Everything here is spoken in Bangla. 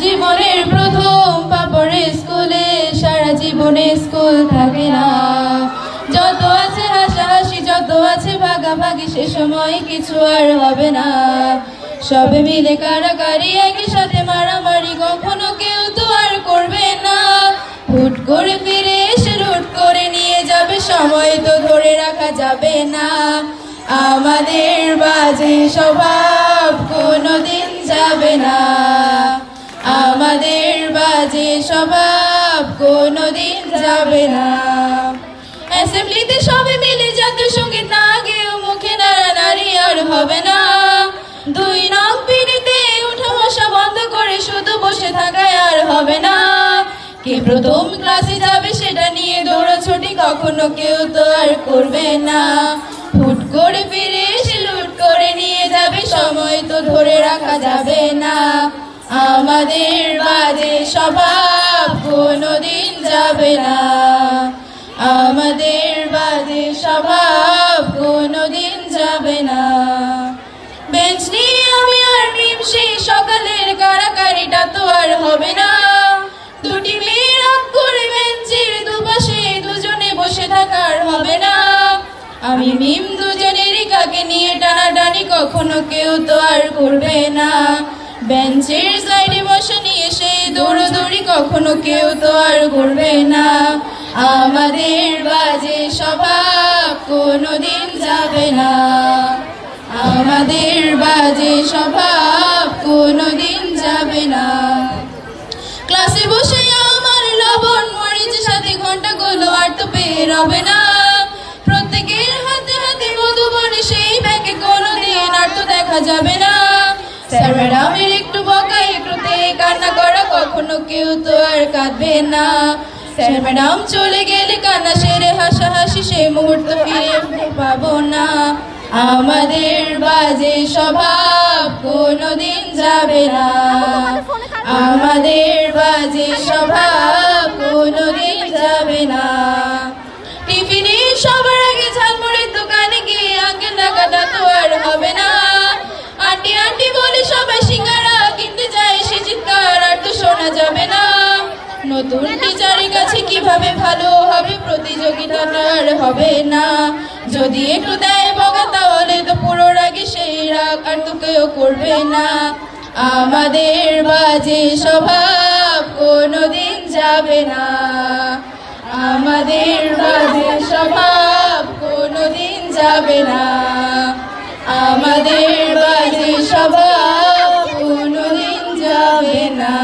জীবনের প্রথম পাপড়ে স্কুলে, সারা জীবনে স্কুল থাকে না। যত আছে হাসাহাসি, যত আছে ভাগাভাগি, সে সময় কিছু আর হবে না। সবে মিলে কারাকারি, একই সাথে মারামারি, কখনো কেউ তো আর করবে না। হুট করে ফিরে এসে লুট করে নিয়ে যাবে, সময় তো ধরে রাখা যাবে না। আমাদের বাজে স্বভাব কোনোদিন যাবে না, আমাদের বাজে স্বভাব কোনোদিন যাবে না। অ্যাসেম্বলিতে সবাই মিলে জাতীয় সঙ্গীত না গেয়েও মুখে নাড়ানাড়ি আর হবে না। দুই নখ পিড়িতে উঠা বসা বন্ধ করে শুধু বসে থাকায় আর হবে না। কে প্রথম ক্লাসে যাবে সেটা নিয়ে দৌড়াছুটি কখনো কেউ তো আর করবে না। হুট করে ফিরে এসে লুট করে নিয়ে যাবে, সময় তো ধরে রাখা যাবে না। আমাদের বাজে স্বভাব কোনোদিন যাবে না, আমাদের বাজে স্বভাব কোনোদিন যাবে না। বেঞ্চ নিয়ে আমি আর মিম, সেই সকালের কারাকারিটা তো আর হবে না। দুটি মেয়ে রাগ করে বেঞ্চের দুপাশে দুজনে বসে থাকার হবে না। আমি মিম দুজনেরই কাকে নিয়ে টানাটানি কখনো কেউ তো আর করবে না। বেঞ্চের সাইডে বসে নিয়ে সেই দৌড়দৌড়ি কখনো কেউ তো আর করবে না। আমাদের বাজে স্বভাব কোনোদিন যাবে না, আমাদের বাজে স্বভাব কোনোদিন যাবে না। ক্লাসে বসে আমার লবণ মরিচের সাথে ঘন্টাগুলো আর তো বের হবে না। প্রত্যেকের হাতে হাতে মধুবনে সেই ব্যাগে কোনোদিন আর তো দেখা যাবে না। স্যার ম্যাডামের একটু বকা, একটুতে কান্না করা, কখনো কেউ তো আর কাঁদবে না। স্যার ম্যাডাম চলে গেলে কান্না সেরে হাসাহাসি, সেই মুহূর্ত ফিরে পাবো না। আমাদের বাজে স্বভাব কোনোদিন যাবে না, আমাদের বাজে স্বভাব কোনোদিন যাবে না। টিফিনে সবার আগে ঝালমুড়ির দোকানে গিয়ে আঙ্কেল ডাকাটা তো আর হবে না। আন্টি আন্টি বলে সবাই সিঙ্গারা কিনতে যায়, সে চিৎকার আর তো শোনা যাবে না। নতুন টিচারের কাছে কিভাবে ভালো হবে, প্রতিযোগিতাটা আর হবে না। যদি একটু দেয় বকা তাহলে তো পুরো রাগে সেই রাগ আর তো কেউ করবে না। আমাদের বাজে স্বভাব কোনোদিন যাবে না, আমাদের বাজে স্বভাব কোনোদিন যাবে না, আমাদের বাজে স্বভাব কোনোদিন যাবে না।